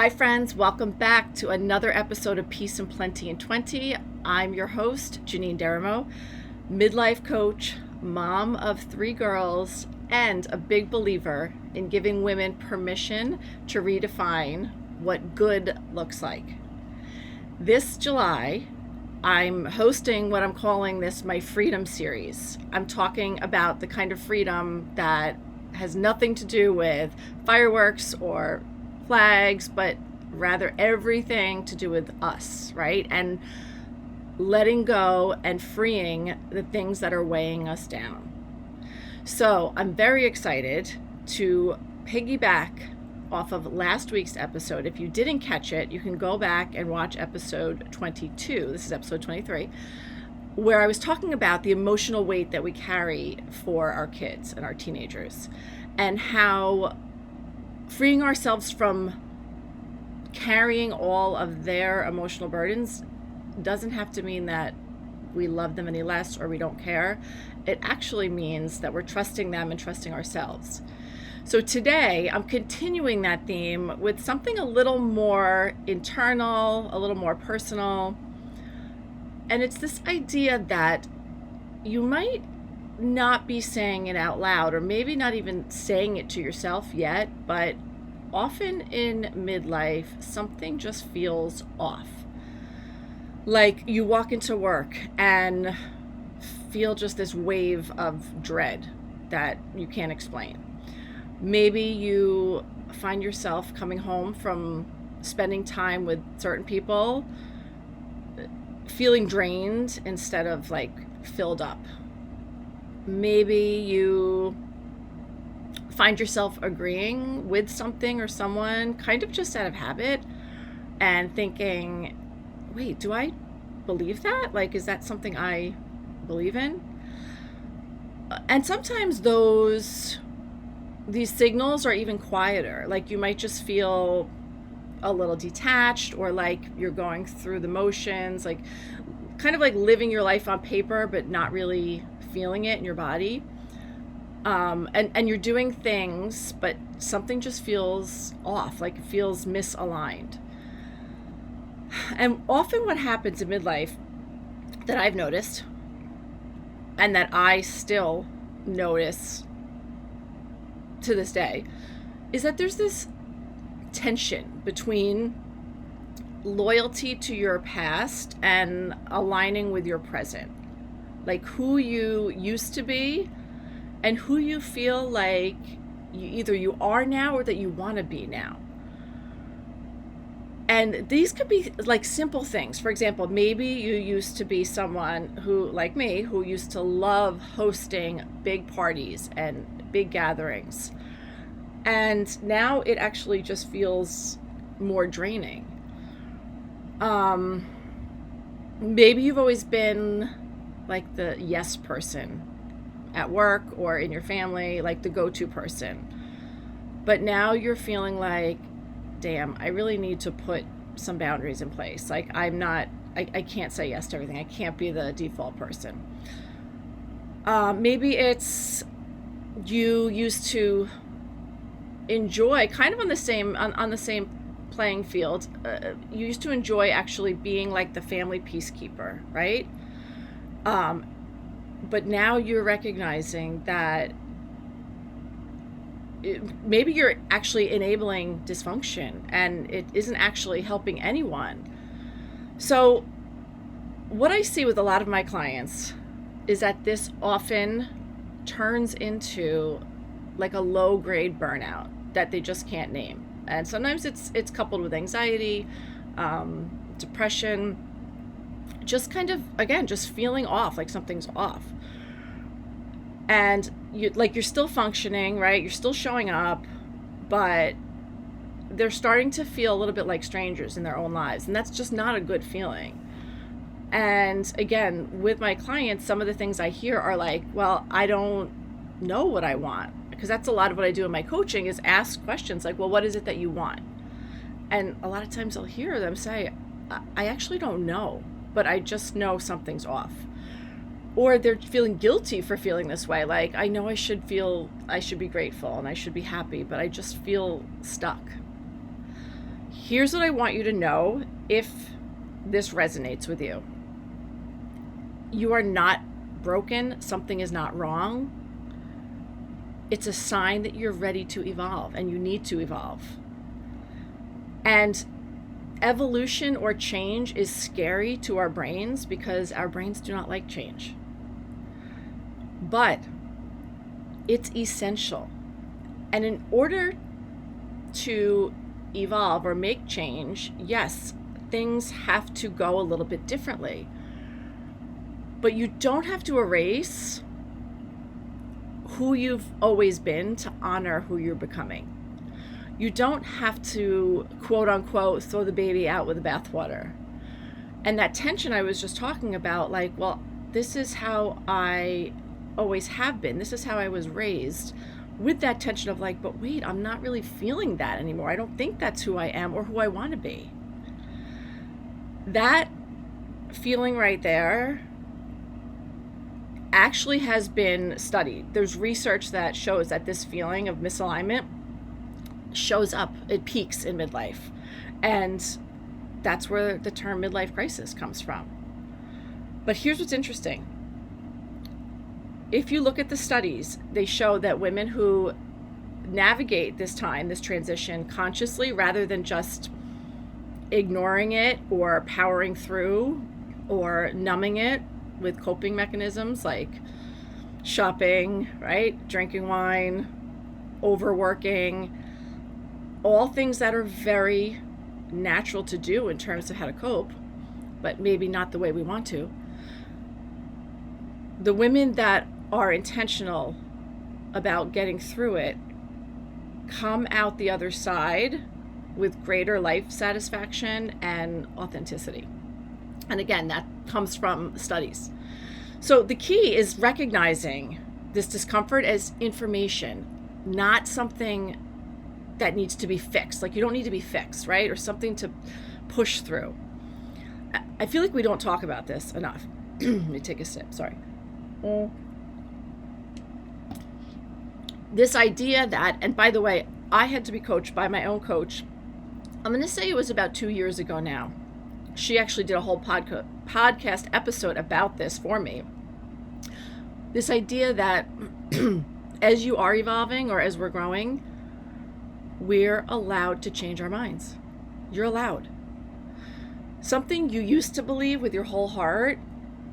Hi friends, welcome back to another episode of Peace and Plenty in 20. I'm your host, Janine Deramo, midlife coach, mom of 3 girls, and a big believer in giving women permission to redefine what good looks like. This July, I'm hosting what I'm calling this my freedom series. I'm talking about the kind of freedom that has nothing to do with fireworks or flags, but rather everything to do with us, right? And letting go and freeing the things that are weighing us down. So I'm very excited to piggyback off of last week's episode. If you didn't catch it, you can go back and watch episode 22. This is episode 23, where I was talking about the emotional weight that we carry for our kids and our teenagers, and how freeing ourselves from carrying all of their emotional burdens doesn't have to mean that we love them any less or we don't care. It actually means that we're trusting them and trusting ourselves. So today I'm continuing that theme with something a little more internal, a little more personal. And it's this idea that you might not be saying it out loud, or maybe not even saying it to yourself yet, but often in midlife, something just feels off. Like you walk into work and feel just this wave of dread that you can't explain. Maybe you find yourself coming home from spending time with certain people, feeling drained instead of filled up. Maybe you find yourself agreeing with something or someone kind of just out of habit and thinking, wait, do I believe that? Is that something I believe in? And sometimes these signals are even quieter. You might just feel a little detached, or you're going through the motions, kind of living your life on paper, but not really feeling it in your body. And you're doing things, but something just feels off, it feels misaligned. And often what happens in midlife that I've noticed, and that I still notice to this day, is that there's this tension between loyalty to your past and aligning with your present. Who you used to be and who you feel like you are now or that you want to be now. And these could be simple things. For example, maybe you used to be someone who, like me, who used to love hosting big parties and big gatherings. And now it actually just feels more draining. Maybe you've always been the yes person at work or in your family, the go-to person. But now you're feeling damn, I really need to put some boundaries in place. I can't say yes to everything. I can't be the default person. Maybe it's you used to enjoy kind of on the same playing field. You used to enjoy actually being the family peacekeeper, right? But now you're recognizing that maybe you're actually enabling dysfunction and it isn't actually helping anyone. So what I see with a lot of my clients is that this often turns into a low grade burnout that they just can't name. And sometimes it's coupled with anxiety, depression, just kind of, again, just feeling off, something's off. And you're still functioning, right? You're still showing up, but they're starting to feel a little bit like strangers in their own lives. And that's just not a good feeling. And again, with my clients, some of the things I hear are well, I don't know what I want. Because that's a lot of what I do in my coaching is ask questions well, what is it that you want? And a lot of times I'll hear them say, I actually don't know, but I just know something's off. Or they're feeling guilty for feeling this way. I know I should be grateful and I should be happy, but I just feel stuck. Here's what I want you to know if this resonates with you. You are not broken. Something is not wrong. It's a sign that you're ready to evolve and you need to evolve. And evolution or change is scary to our brains because our brains do not like change. But it's essential. And in order to evolve or make change, yes, things have to go a little bit differently. But you don't have to erase who you've always been to honor who you're becoming. You don't have to, quote unquote, throw the baby out with the bathwater. And that tension I was just talking about, like, well, this is how I always have been. This is how I was raised, with that tension of like, but wait, I'm not really feeling that anymore. I don't think that's who I am or who I want to be. That feeling right there actually has been studied. There's research that shows that this feeling of misalignment shows up, it peaks in midlife. And that's where the term midlife crisis comes from. But here's what's interesting. If you look at the studies, they show that women who navigate this time, this transition consciously, rather than just ignoring it or powering through or numbing it with coping mechanisms like shopping, right? Drinking wine, overworking, all things that are very natural to do in terms of how to cope, but maybe not the way we want to. The women that are intentional about getting through it come out the other side with greater life satisfaction and authenticity. And again, that comes from studies. So the key is recognizing this discomfort as information, not something that needs to be fixed. Like, you don't need to be fixed, right? Or something to push through. I feel like we don't talk about this enough. Let me take a sip, sorry. This idea that, and by the way, I had to be coached by my own coach. I'm going to say it was about 2 years ago now. She actually did a whole podcast episode about this for me. This idea that as you are evolving or as we're growing, we're allowed to change our minds. You're allowed. Something you used to believe with your whole heart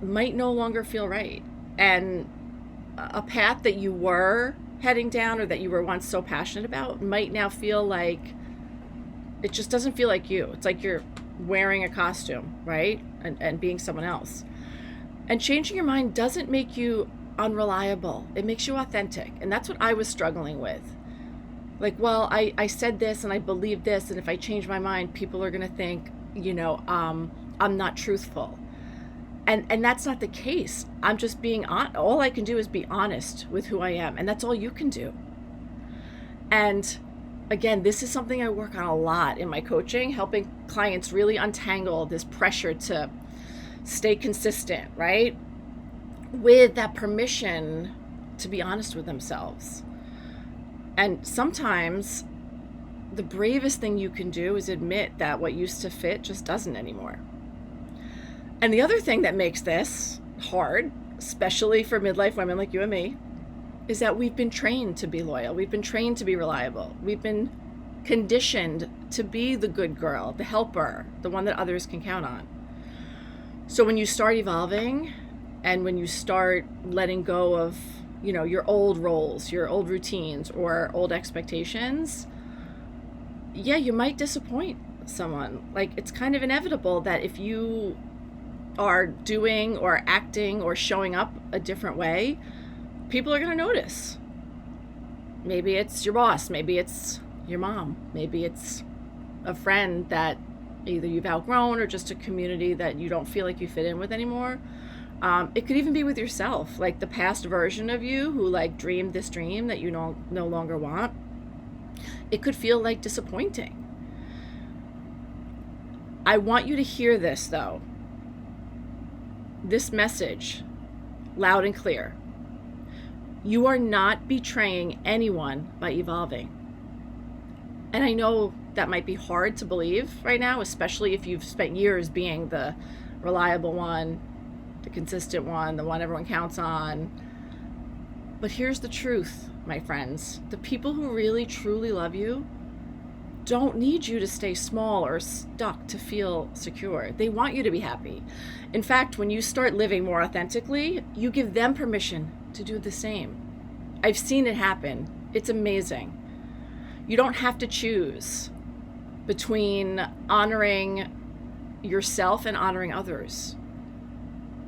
might no longer feel right. And a path that you were heading down or that you were once so passionate about might now feel like it just doesn't feel like you. It's like you're wearing a costume, right? And being someone else. And changing your mind doesn't make you unreliable. It makes you authentic. And that's what I was struggling with. Like, well, I said this and I believe this, and if I change my mind, people are going to think, I'm not truthful. And that's not the case. I'm just being honest. All I can do is be honest with who I am. And that's all you can do. And again, this is something I work on a lot in my coaching, helping clients really untangle this pressure to stay consistent, right? With that permission to be honest with themselves. And sometimes the bravest thing you can do is admit that what used to fit just doesn't anymore. And the other thing that makes this hard, especially for midlife women like you and me, is that we've been trained to be loyal. We've been trained to be reliable. We've been conditioned to be the good girl, the helper, the one that others can count on. So when you start evolving and when you start letting go of, your old roles, your old routines or old expectations, yeah, you might disappoint someone. Like, it's kind of inevitable that if you are doing or acting or showing up a different way, people are going to notice. Maybe it's your boss, maybe it's your mom, maybe it's a friend that either you've outgrown or just a community that you don't feel like you fit in with anymore. It could even be with yourself, like the past version of you who dreamed this dream that you no longer want. It could feel like disappointing. I want you to hear this though. This message, loud and clear. You are not betraying anyone by evolving. And I know that might be hard to believe right now, especially if you've spent years being the reliable one, the consistent one, the one everyone counts on. But here's the truth, my friends. The people who really, truly love you don't need you to stay small or stuck to feel secure. They want you to be happy. In fact, when you start living more authentically, you give them permission to do the same. I've seen it happen. It's amazing. You don't have to choose between honoring yourself and honoring others.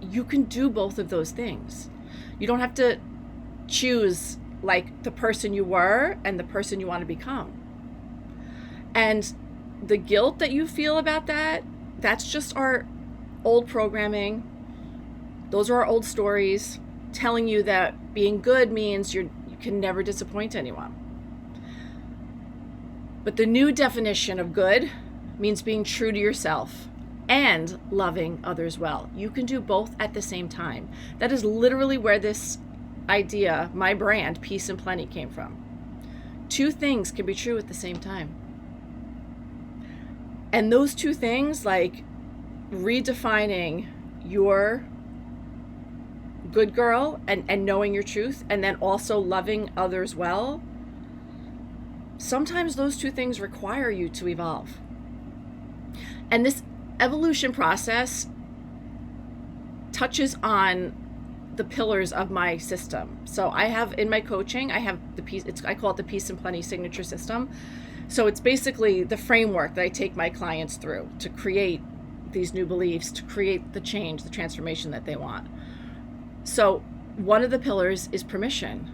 You can do both of those things. You don't have to choose like the person you were and the person you want to become. And the guilt that you feel about that, that's just our old programming. Those are our old stories telling you that being good means you can never disappoint anyone. But the new definition of good means being true to yourself and loving others well. You can do both at the same time. That is literally where this idea, my brand, Peace and Plenty, came from. Two things can be true at the same time. And those two things, like redefining your good girl and knowing your truth, and then also loving others well, sometimes those two things require you to evolve. And this evolution process touches on the pillars of my system. So I have in my coaching, I have I call it the Peace and Plenty signature system. So it's basically the framework that I take my clients through to create these new beliefs, to create the change, the transformation that they want. So one of the pillars is permission.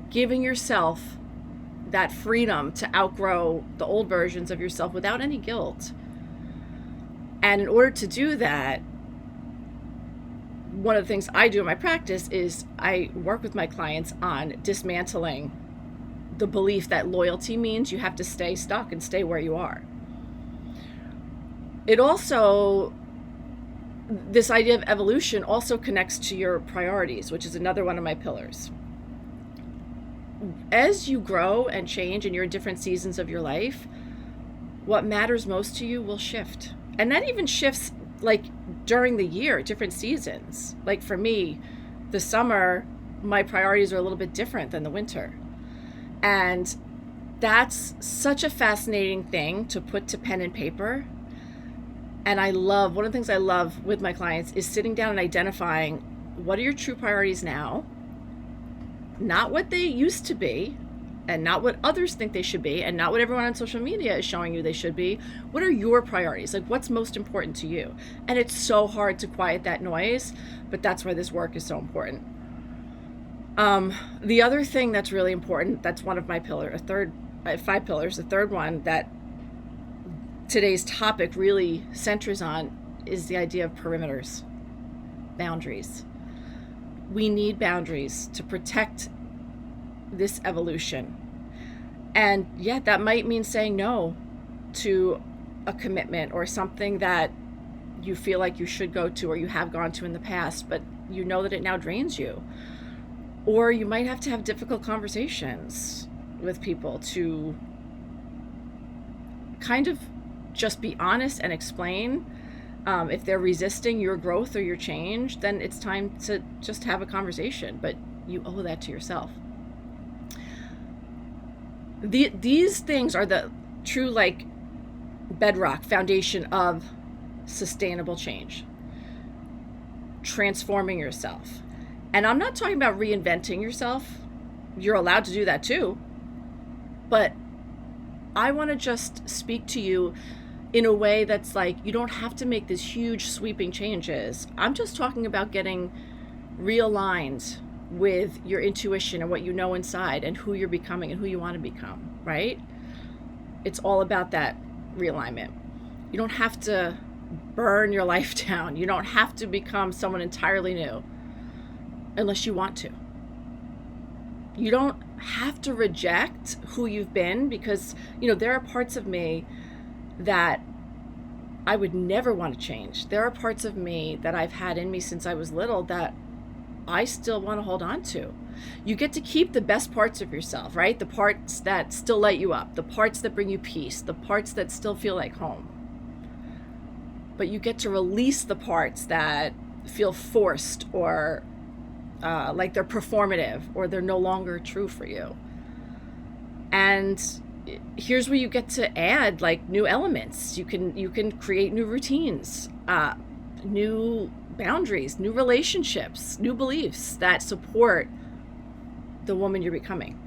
Giving yourself that freedom to outgrow the old versions of yourself without any guilt. And in order to do that, one of the things I do in my practice is I work with my clients on dismantling the belief that loyalty means you have to stay stuck and stay where you are. It also, this idea of evolution also connects to your priorities, which is another one of my pillars. As you grow and change and you're in different seasons of your life, what matters most to you will shift. And that even shifts like during the year, different seasons. Like for me, the summer, my priorities are a little bit different than the winter. And that's such a fascinating thing to put to pen and paper. And one of the things I love with my clients is sitting down and identifying what are your true priorities now, not what they used to be, and not what others think they should be, and not what everyone on social media is showing you they should be. What are your priorities? Like, what's most important to you? And it's so hard to quiet that noise, but that's why this work is so important. The other thing that's really important, that's one of my pillars, I have 5 pillars. The third one that today's topic really centers on is the idea of perimeters, boundaries. We need boundaries to protect this evolution. And yeah, that might mean saying no to a commitment or something that you feel like you should go to or you have gone to in the past, but you know that it now drains you. Or you might have to have difficult conversations with people to kind of just be honest and explain. If they're resisting your growth or your change, then it's time to just have a conversation, but you owe that to yourself. These things are the true like bedrock foundation of sustainable change, transforming yourself. And I'm not talking about reinventing yourself. You're allowed to do that too. But I want to just speak to you in a way that's like, you don't have to make these huge sweeping changes. I'm just talking about getting realigned with your intuition and what you know inside and who you're becoming and who you want to become, right? It's all about that realignment. You don't have to burn your life down. You don't have to become someone entirely new unless you want to. You don't have to reject who you've been because, there are parts of me that I would never want to change. There are parts of me that I've had in me since I was little that I still want to hold on to. You get to keep the best parts of yourself, right? The parts that still light you up, the parts that bring you peace, the parts that still feel like home. But you get to release the parts that feel forced or like they're performative or they're no longer true for you. And here's where you get to add like new elements. You can create new routines, new boundaries, new relationships, new beliefs that support the woman you're becoming.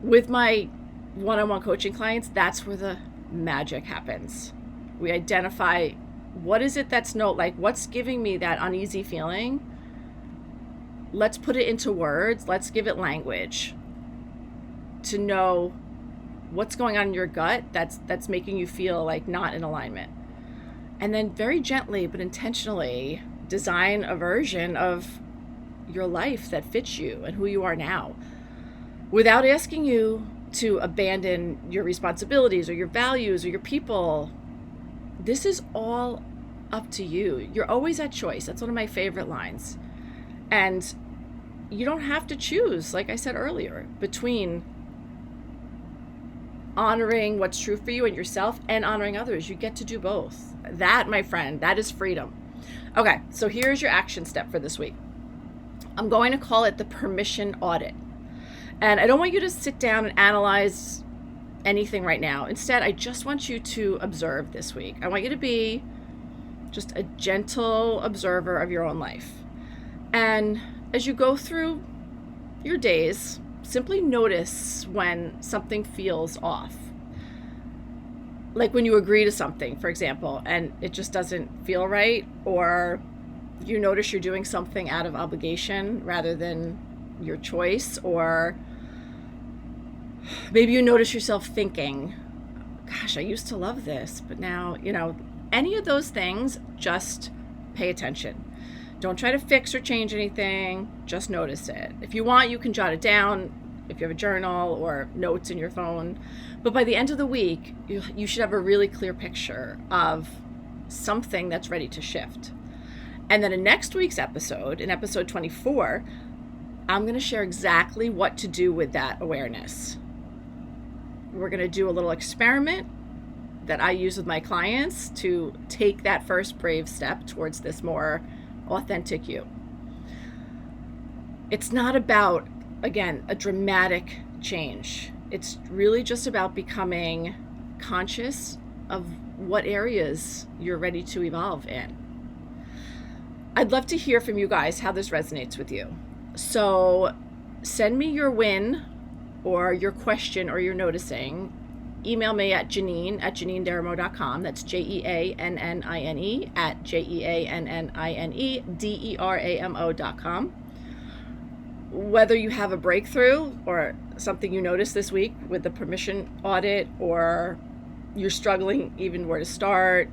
With my one-on-one coaching clients, that's where the magic happens. We identify what is it that's what's giving me that uneasy feeling. Let's put it into words. Let's give it language to know what's going on in your gut that's making you feel like not in alignment. And then very gently but intentionally design a version of your life that fits you and who you are now, without asking you to abandon your responsibilities or your values or your people. This is all up to you. You're always at choice. That's one of my favorite lines. And you don't have to choose, like I said earlier, between honoring what's true for you and yourself and honoring others. You get to do both. That, my friend, that is freedom. Okay, so here's your action step for this week. I'm going to call it the Permission Audit. And I don't want you to sit down and analyze anything right now. Instead, I just want you to observe this week. I want you to be just a gentle observer of your own life. And as you go through your days, simply notice when something feels off. Like when you agree to something, for example, and it just doesn't feel right, or you notice you're doing something out of obligation rather than your choice, or maybe you notice yourself thinking, gosh, I used to love this, but now, any of those things, just pay attention. Don't try to fix or change anything, just notice it. If you want, you can jot it down if you have a journal or notes in your phone. But by the end of the week, you should have a really clear picture of something that's ready to shift. And then in next week's episode, in episode 24, I'm going to share exactly what to do with that awareness. We're going to do a little experiment that I use with my clients to take that first brave step towards this more authentic you. It's not about, again, a dramatic change. It's really just about becoming conscious of what areas you're ready to evolve in. I'd love to hear from you guys how this resonates with you. So send me your win or your question or your noticing. Email me at janine@janinedaramo.com. That's JEANNINE at JEANNINEDERAMO.com. Whether you have a breakthrough or something you noticed this week with the Permission Audit, or you're struggling even where to start,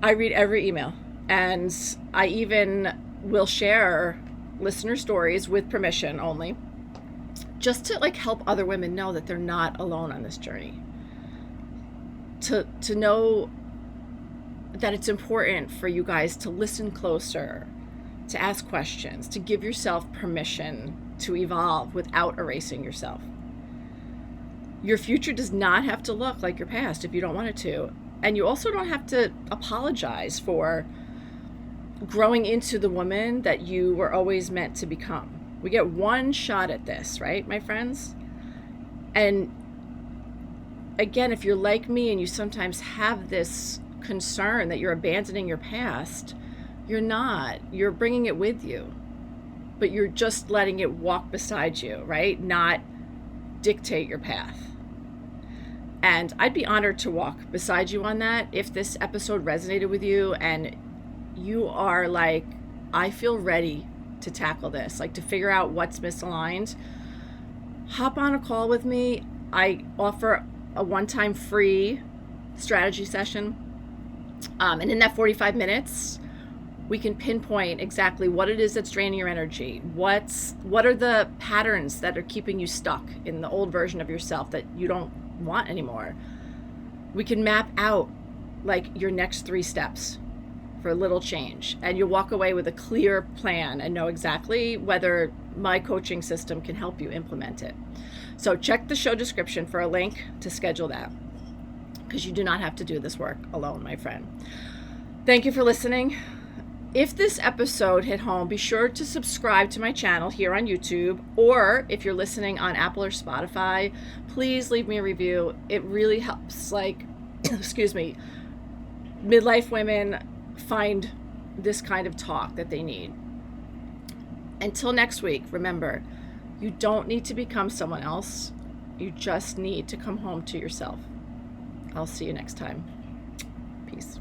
I read every email. And I even will share listener stories with permission only, just to help other women know that they're not alone on this journey. To know that it's important for you guys to listen closer, to ask questions, to give yourself permission to evolve without erasing yourself. Your future does not have to look like your past if you don't want it to. And you also don't have to apologize for growing into the woman that you were always meant to become. We get one shot at this, right, my friends? And again, if you're like me and you sometimes have this concern that you're abandoning your past, you're not. You're bringing it with you, but you're just letting it walk beside you, right? Not dictate your path. And I'd be honored to walk beside you on that if this episode resonated with you and you are like, I feel ready to tackle this, to figure out what's misaligned. Hop on a call with me. I offer a one-time free strategy session. And in that 45 minutes, we can pinpoint exactly what it is that's draining your energy. What are the patterns that are keeping you stuck in the old version of yourself that you don't want anymore? We can map out your next 3 steps for a little change, and you'll walk away with a clear plan and know exactly whether my coaching system can help you implement it. So check the show description for a link to schedule that, because you do not have to do this work alone, my friend. Thank you for listening. If this episode hit home, be sure to subscribe to my channel here on YouTube, or if you're listening on Apple or Spotify, please leave me a review. It really helps, midlife women find this kind of talk that they need. Until next week, remember, you don't need to become someone else. You just need to come home to yourself. I'll see you next time. Peace.